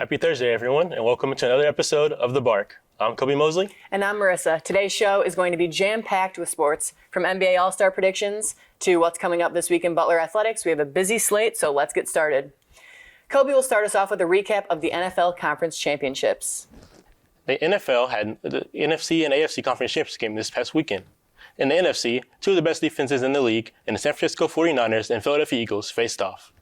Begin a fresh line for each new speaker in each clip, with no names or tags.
Happy Thursday, everyone, and welcome to another episode of The Bark. I'm Kobe Mosley.
And I'm Marissa. Today's show is going to be jam-packed with sports, from NBA All-Star predictions to what's coming up this week in Butler Athletics. We have a busy slate, so let's get started. Kobe will start us off with a recap of the NFL Conference Championships.
The NFL had the NFC and AFC Conference Championships game this past weekend. In the NFC, two of the best defenses in the league, and the San Francisco 49ers and Philadelphia Eagles faced off.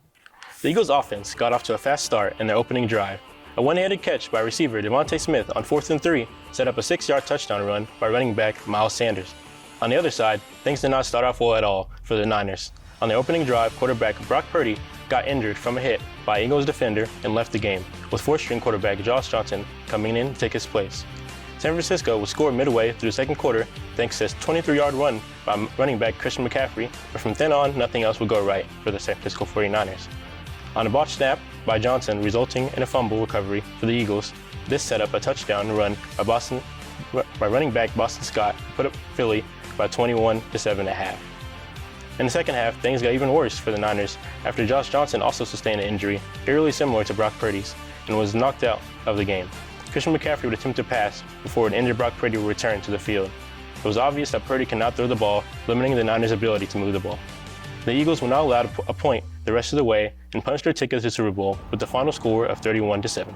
The Eagles' offense got off to a fast start in their opening drive. A one-handed catch by receiver DeVonta Smith on 4th and 3 set up a 6-yard touchdown run by running back Miles Sanders. On the other side, things did not start off well at all for the Niners. On the opening drive, quarterback Brock Purdy got injured from a hit by Eagles defender and left the game, with 4th-string quarterback Josh Johnson coming in to take his place. San Francisco was scored midway through the second quarter thanks to a 23-yard run by running back Christian McCaffrey, but from then on, nothing else would go right for the San Francisco 49ers. On a botched snap by Johnson resulting in a fumble recovery for the Eagles, this set up a touchdown run by running back Boston Scott, who put up Philly by 21-7 at half. In the second half, things got even worse for the Niners after Josh Johnson also sustained an injury, eerily similar to Brock Purdy's, and was knocked out of the game. Christian McCaffrey would attempt to pass before an injured Brock Purdy would return to the field. It was obvious that Purdy cannot throw the ball, limiting the Niners' ability to move the ball. The Eagles were not allowed a point the rest of the way and punched their ticket to the Super Bowl with the final score of 31-7.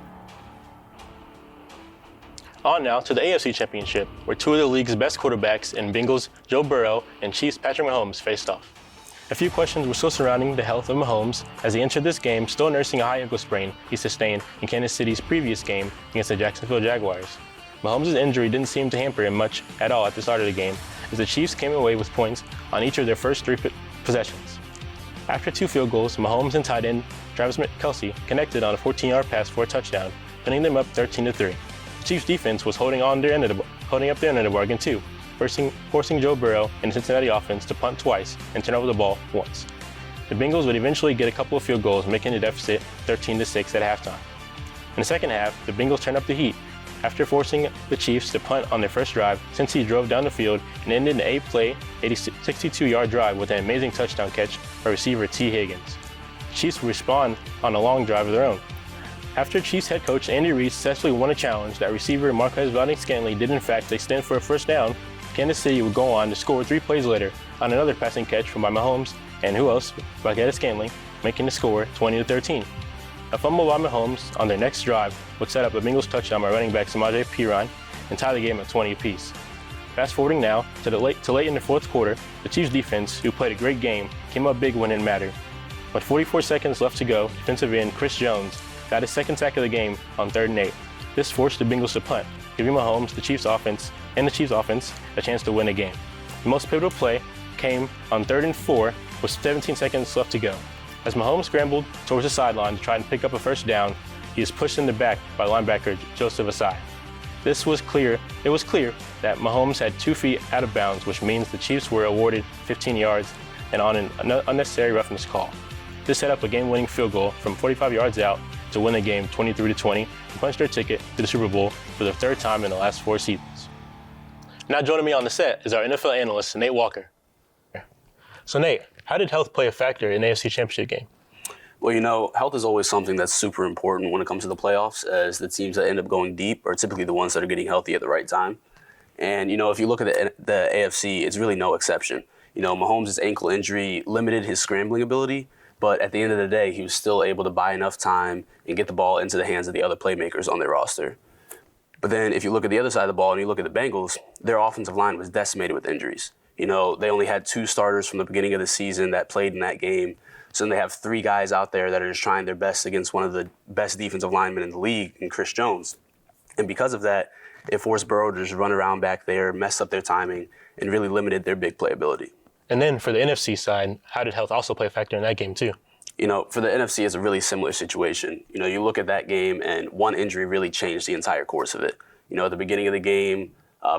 On now to the AFC Championship, where two of the league's best quarterbacks in Bengals Joe Burrow and Chiefs Patrick Mahomes faced off. A few questions were still surrounding the health of Mahomes as he entered this game still nursing a high ankle sprain he sustained in Kansas City's previous game against the Jacksonville Jaguars. Mahomes' injury didn't seem to hamper him much at all at the start of the game, as the Chiefs came away with points on each of their first three possessions. After 2 field goals, Mahomes and tight end Travis Kelce connected on a 14-yard pass for a touchdown, pinning them up 13-3. The Chiefs' defense was holding up their end of the bargain too, forcing Joe Burrow and the Cincinnati offense to punt twice and turn over the ball once. The Bengals would eventually get a couple of field goals, making the deficit 13-6 at halftime. In the second half, the Bengals turned up the heat after forcing the Chiefs to punt on their first drive since he drove down the field and ended an 8-play, 62-yard drive with an amazing touchdown catch by receiver T. Higgins. The Chiefs would respond on a long drive of their own. After Chiefs head coach Andy Reid successfully won a challenge that receiver Marquez Valdes-Scantling did in fact extend for a first down, Kansas City would go on to score 3 plays later on another passing catch from Mahomes and who else? Valdes-Scantling, making the score 20-13. A fumble by Mahomes on their next drive would set up a Bengals touchdown by running back Samaje Perine and tie the game at 20 apiece. Fast forwarding now to late in the fourth quarter, the Chiefs defense, who played a great game, came up big when it mattered. With 44 seconds left to go, defensive end Chris Jones got his second sack of the game on 3rd and 8. This forced the Bengals to punt, giving Mahomes the Chiefs offense a chance to win the game. The most pivotal play came on 3rd and 4 with 17 seconds left to go. As Mahomes scrambled towards the sideline to try and pick up a first down, he was pushed in the back by linebacker Joseph Ossai. It was clear that Mahomes had 2 feet out of bounds, which means the Chiefs were awarded 15 yards and on an unnecessary roughness call. This set up a game-winning field goal from 45 yards out to win the game 23-20 and punch their ticket to the Super Bowl for the 3rd time in the last 4 seasons. Now joining me on the set is our NFL analyst, Nate Walker. So Nate, how did health play a factor in the AFC Championship game?
Well, health is always something that's super important when it comes to the playoffs, as the teams that end up going deep are typically the ones that are getting healthy at the right time. And, if you look at the AFC, it's really no exception. Mahomes' ankle injury limited his scrambling ability, but at the end of the day, he was still able to buy enough time and get the ball into the hands of the other playmakers on their roster. But then if you look at the other side of the ball and you look at the Bengals, their offensive line was decimated with injuries. They only had 2 starters from the beginning of the season that played in that game. So then they have 3 guys out there that are just trying their best against one of the best defensive linemen in the league, in Chris Jones. And because of that, it forced Burrow to just run around back there, mess up their timing, and really limited their big playability.
And then for the NFC side, how did health also play a factor in that game too?
For the NFC, it's a really similar situation. You look at that game and one injury really changed the entire course of it. At the beginning of the game,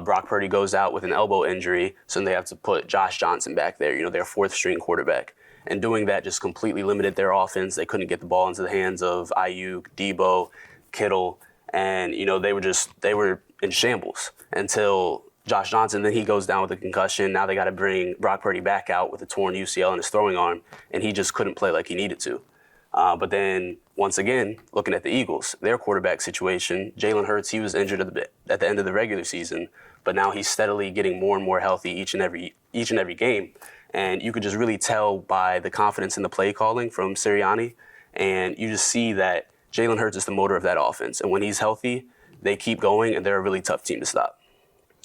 Brock Purdy goes out with an elbow injury, so then they have to put Josh Johnson back there, their 4th-string quarterback. And doing that just completely limited their offense. They couldn't get the ball into the hands of Ayuk, Debo, Kittle, and, they were in shambles until Josh Johnson, then he goes down with a concussion. Now they got to bring Brock Purdy back out with a torn UCL in his throwing arm, and he just couldn't play like he needed to. But then, once again, looking at the Eagles, their quarterback situation, Jalen Hurts, he was injured at the end of the regular season, but now he's steadily getting more and more healthy each and every game. And you could just really tell by the confidence in the play calling from Sirianni, and you just see that Jalen Hurts is the motor of that offense. And when he's healthy, they keep going, and they're a really tough team to stop.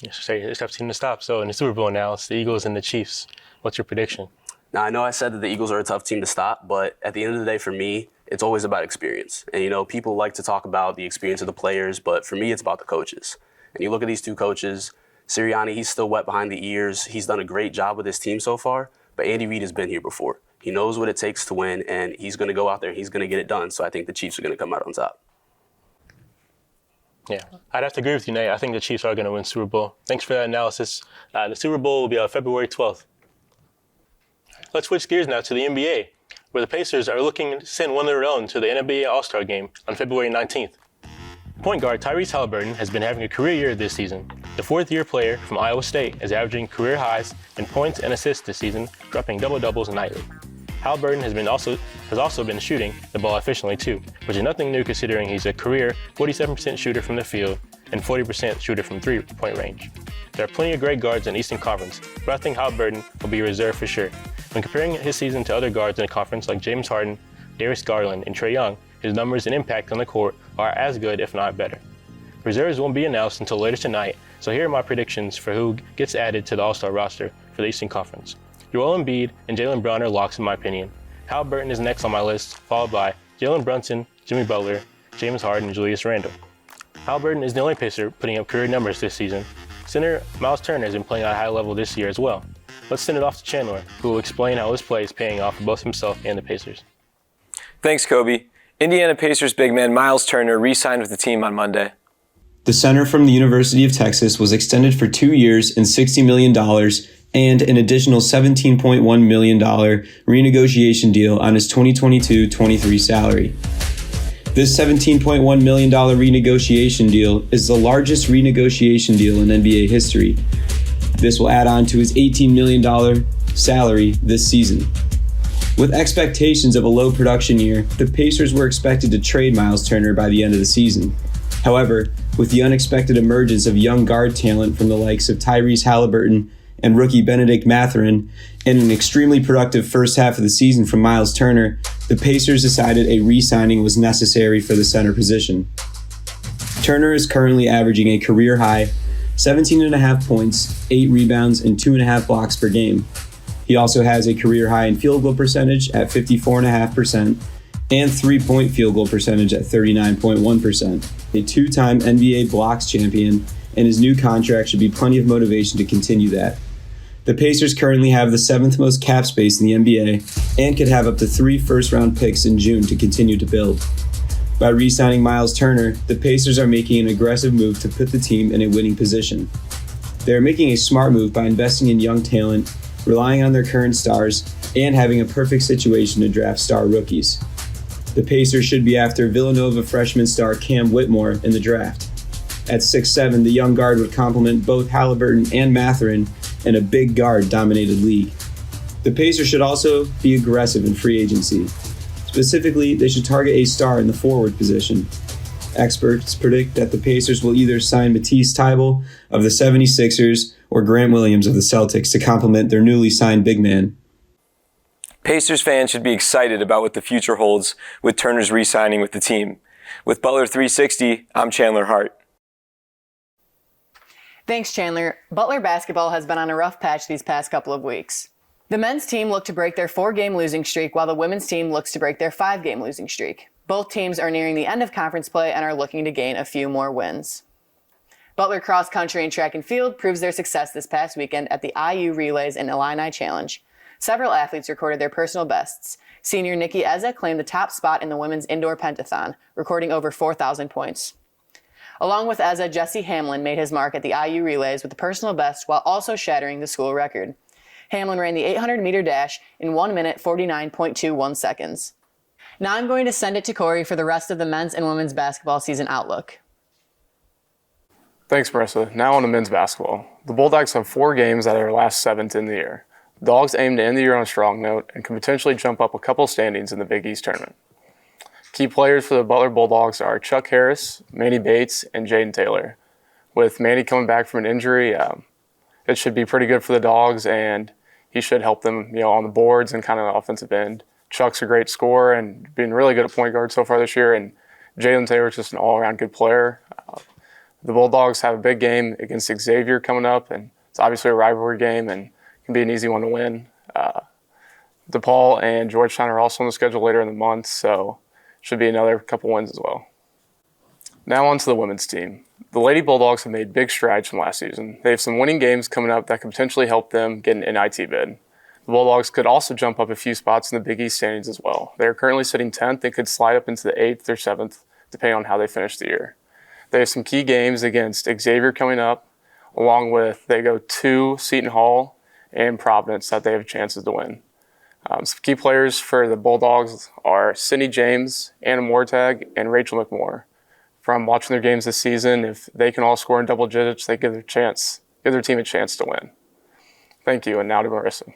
Yes, it's a tough team to stop. So in the Super Bowl now, it's the Eagles and the Chiefs. What's your prediction?
Now, I know I said that the Eagles are a tough team to stop, but at the end of the day, for me, it's always about experience. And, people like to talk about the experience of the players, but for me, it's about the coaches. And you look at these two coaches, Sirianni, he's still wet behind the ears. He's done a great job with his team so far, but Andy Reid has been here before. He knows what it takes to win, and he's going to go out there and he's going to get it done. So I think the Chiefs are going to come out on top.
Yeah, I'd have to agree with you, Nate. I think the Chiefs are going to win Super Bowl. Thanks for that analysis. The Super Bowl will be on February 12th. Let's switch gears now to the NBA, where the Pacers are looking to send one of their own to the NBA All-Star Game on February 19th. Point guard Tyrese Haliburton has been having a career year this season. The fourth-year player from Iowa State is averaging career highs in points and assists this season, dropping double-doubles nightly. Haliburton has also been shooting the ball efficiently too, which is nothing new considering he's a career 47% shooter from the field and 40% shooter from three-point range. There are plenty of great guards in the Eastern Conference, but I think Haliburton will be reserved for sure. When comparing his season to other guards in the conference like James Harden, Darius Garland, and Trae Young, his numbers and impact on the court are as good, if not better. Reserves won't be announced until later tonight, so here are my predictions for who gets added to the All-Star roster for the Eastern Conference. Joel Embiid and Jaylen Brown are locks in my opinion. Haliburton is next on my list, followed by Jalen Brunson, Jimmy Butler, James Harden, and Julius Randle. Haliburton is the only Pacer putting up career numbers this season. Center Miles Turner has been playing at a high level this year as well. Let's send it off to Chandler, who will explain how his play is paying off for both himself and the Pacers.
Thanks, Kobe. Indiana Pacers big man Miles Turner re-signed with the team on Monday.
The center from the University of Texas was extended for 2 years and $60 million and an additional $17.1 million renegotiation deal on his 2022-23 salary. This $17.1 million renegotiation deal is the largest renegotiation deal in NBA history. This will add on to his $18 million salary this season. With expectations of a low production year, the Pacers were expected to trade Miles Turner by the end of the season. However, with the unexpected emergence of young guard talent from the likes of Tyrese Haliburton and rookie Benedict Mathurin, and an extremely productive first half of the season from Miles Turner, the Pacers decided a re-signing was necessary for the center position. Turner is currently averaging a career-high 17.5 points, 8 rebounds, and 2.5 blocks per game. He also has a career-high in field goal percentage at 54.5% and three-point field goal percentage at 39.1%. A two-time NBA blocks champion, and his new contract should be plenty of motivation to continue that. The Pacers currently have the 7th most cap space in the NBA and could have up to 3 first-round picks in June to continue to build. By re-signing Miles Turner, the Pacers are making an aggressive move to put the team in a winning position. They are making a smart move by investing in young talent, relying on their current stars, and having a perfect situation to draft star rookies. The Pacers should be after Villanova freshman star Cam Whitmore in the draft. At 6'7", the young guard would complement both Haliburton and Mathurin in a big guard-dominated league. The Pacers should also be aggressive in free agency. Specifically, they should target a star in the forward position. Experts predict that the Pacers will either sign Matisse Thybulle of the 76ers or Grant Williams of the Celtics to complement their newly signed big man.
Pacers fans should be excited about what the future holds with Turner's re-signing with the team. With Butler 360, I'm Chandler Hart.
Thanks, Chandler. Butler basketball has been on a rough patch these past couple of weeks. The men's team looked to break their 4-game losing streak, while the women's team looks to break their 5-game losing streak. Both teams are nearing the end of conference play and are looking to gain a few more wins. Butler cross country and track and field proves their success this past weekend at the IU Relays and Illini Challenge. Several athletes recorded their personal bests. Senior Nikki Eza claimed the top spot in the women's indoor pentathlon, recording over 4,000 points. Along with Eza, Jesse Hamlin made his mark at the IU Relays with a personal best while also shattering the school record. Hamlin ran the 800-meter dash in 1 minute 49.21 seconds. Now I'm going to send it to Corey for the rest of the men's and women's basketball season outlook.
Thanks, Marissa. Now on to men's basketball. The Bulldogs have 4 games out of their last 7 in the year. The Dogs aim to end the year on a strong note and can potentially jump up a couple standings in the Big East tournament. Key players for the Butler Bulldogs are Chuck Harris, Manny Bates, and Jaden Taylor. With Manny coming back from an injury, it should be pretty good for the Dogs, and he should help them, on the boards and kind of the offensive end. Chuck's a great scorer and been really good at point guard so far this year, and Jalen Taylor's just an all-around good player. The Bulldogs have a big game against Xavier coming up, and it's obviously a rivalry game and can be an easy one to win. DePaul and Georgetown are also on the schedule later in the month, so should be another couple wins as well. Now on to the women's team. The Lady Bulldogs have made big strides from last season. They have some winning games coming up that could potentially help them get an NIT bid. The Bulldogs could also jump up a few spots in the Big East standings as well. They are currently sitting 10th and could slide up into the 8th or 7th, depending on how they finish the year. They have some key games against Xavier coming up, along with they go to Seton Hall and Providence that they have chances to win. Some key players for the Bulldogs are Sydney James, Anna Mortag, and Rachel McMoore. From watching their games this season, if they can all score in double digits, they give their team a chance to win. Thank you, and now to Marissa.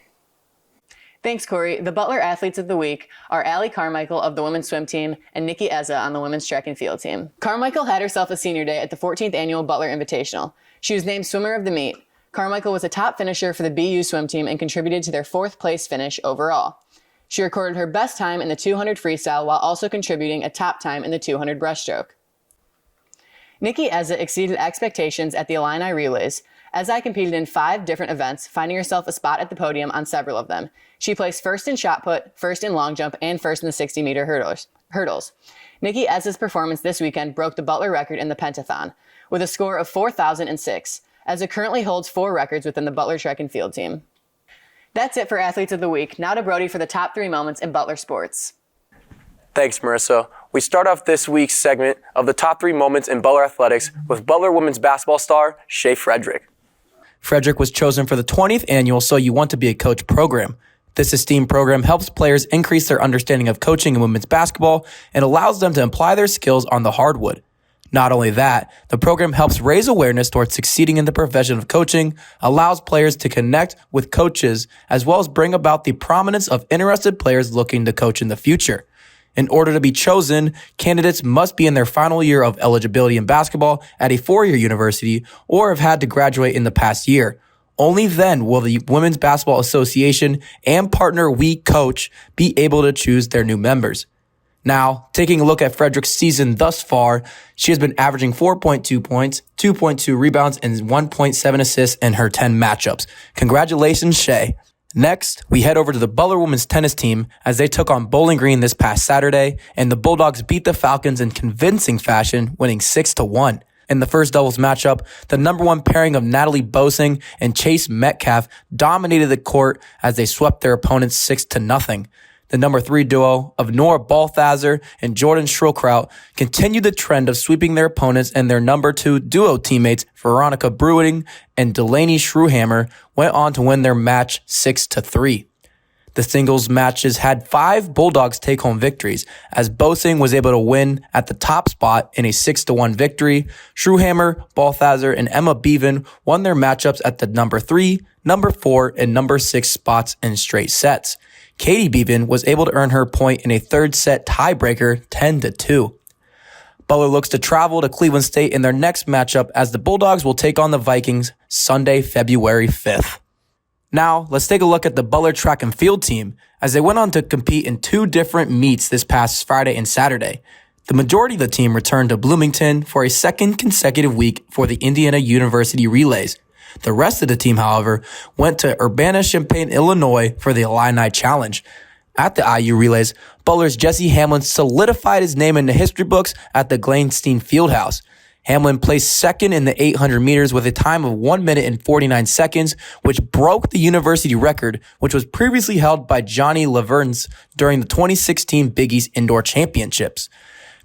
Thanks, Corey. The Butler Athletes of the Week are Allie Carmichael of the women's swim team and Nikki Eza on the women's track and field team. Carmichael had herself a senior day at the 14th Annual Butler Invitational. She was named Swimmer of the Meet. Carmichael was a top finisher for the BU swim team and contributed to their 4th place finish overall. She recorded her best time in the 200 freestyle while also contributing a top time in the 200 breaststroke. Nikki Eza exceeded expectations at the Illini Relays. Eza competed in 5 different events, finding herself a spot at the podium on several of them. She placed first in shot put, first in long jump, and first in the 60-meter hurdles. Nikki Eza's performance this weekend broke the Butler record in the pentathlon, with a score of 4,006. Eza currently holds 4 records within the Butler track and field team. That's it for Athletes of the Week. Now to Brody for the top 3 moments in Butler sports.
Thanks, Marissa. We start off this week's segment of the top 3 moments in Butler athletics with Butler women's basketball star Shea Frederick.
Frederick was chosen for the 20th annual So You Want to Be a Coach program. This esteemed program helps players increase their understanding of coaching in women's basketball and allows them to apply their skills on the hardwood. Not only that, the program helps raise awareness towards succeeding in the profession of coaching, allows players to connect with coaches, as well as bring about the prominence of interested players looking to coach in the future. In order to be chosen, candidates must be in their final year of eligibility in basketball at a 4-year university or have had to graduate in the past year. Only then will the Women's Basketball Association and partner We Coach be able to choose their new members. Now, taking a look at Frederick's season thus far, she has been averaging 4.2 points, 2.2 rebounds, and 1.7 assists in her 10 matchups. Congratulations, Shea. Next, we head over to the Butler women's tennis team as they took on Bowling Green this past Saturday, and the Bulldogs beat the Falcons in convincing fashion, winning 6-1. In the first doubles matchup, the number 1 pairing of Natalie Bosing and Chase Metcalf dominated the court as they swept their opponents 6-0. The number 3 duo of Nora Balthazar and Jordan Schrilkraut continued the trend of sweeping their opponents, and their number 2 duo teammates Veronica Brewing and Delaney Schruhammer went on to win their match 6-3. The singles matches had 5 Bulldogs take-home victories, as Bosing was able to win at the top spot in a 6-1 victory. Schruhammer, Balthazar, and Emma Bevan won their matchups at the number 3, number 4, and number 6 spots in straight sets. Katie Bevan was able to earn her point in a third set tiebreaker, 10-2. Butler looks to travel to Cleveland State in their next matchup as the Bulldogs will take on the Vikings Sunday, February 5th. Now, let's take a look at the Butler track and field team as they went on to compete in 2 different meets this past Friday and Saturday. The majority of the team returned to Bloomington for a second consecutive week for the Indiana University Relays. The rest of the team, however, went to Urbana-Champaign, Illinois for the Illini Challenge. At the IU Relays, Butler's Jesse Hamlin solidified his name in the history books at the Glenstein Fieldhouse. Hamlin placed second in the 800 meters with a time of 1 minute and 49 seconds, which broke the university record, which was previously held by Johnny Laverns during the 2016 Big East Indoor Championships.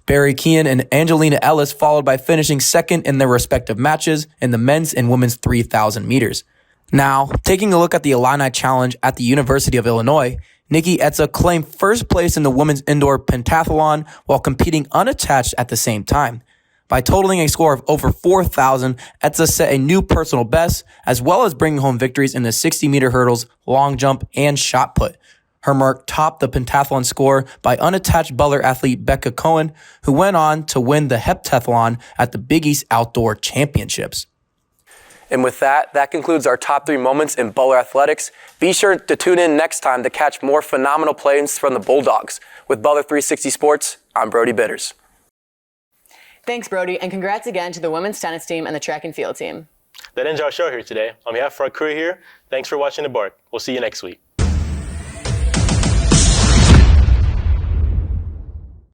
Barry Keehan and Angelina Ellis followed by finishing second in their respective matches in the men's and women's 3,000 meters. Now, taking a look at the Illini Challenge at the University of Illinois, Nikki Etza claimed first place in the women's indoor pentathlon while competing unattached at the same time. By totaling a score of over 4,000, Etza set a new personal best, as well as bringing home victories in the 60-meter hurdles, long jump, and shot put. Her mark topped the pentathlon score by unattached Butler athlete Becca Cohen, who went on to win the heptathlon at the Big East Outdoor Championships.
And with that, that concludes our top 3 moments in Butler athletics. Be sure to tune in next time to catch more phenomenal plays from the Bulldogs. With Butler 360 Sports, I'm Brody Bitters.
Thanks, Brody, and congrats again to the women's tennis team and the track and field team.
That ends our show here today. On behalf of our crew here, thanks for watching The Bark. We'll see you next week.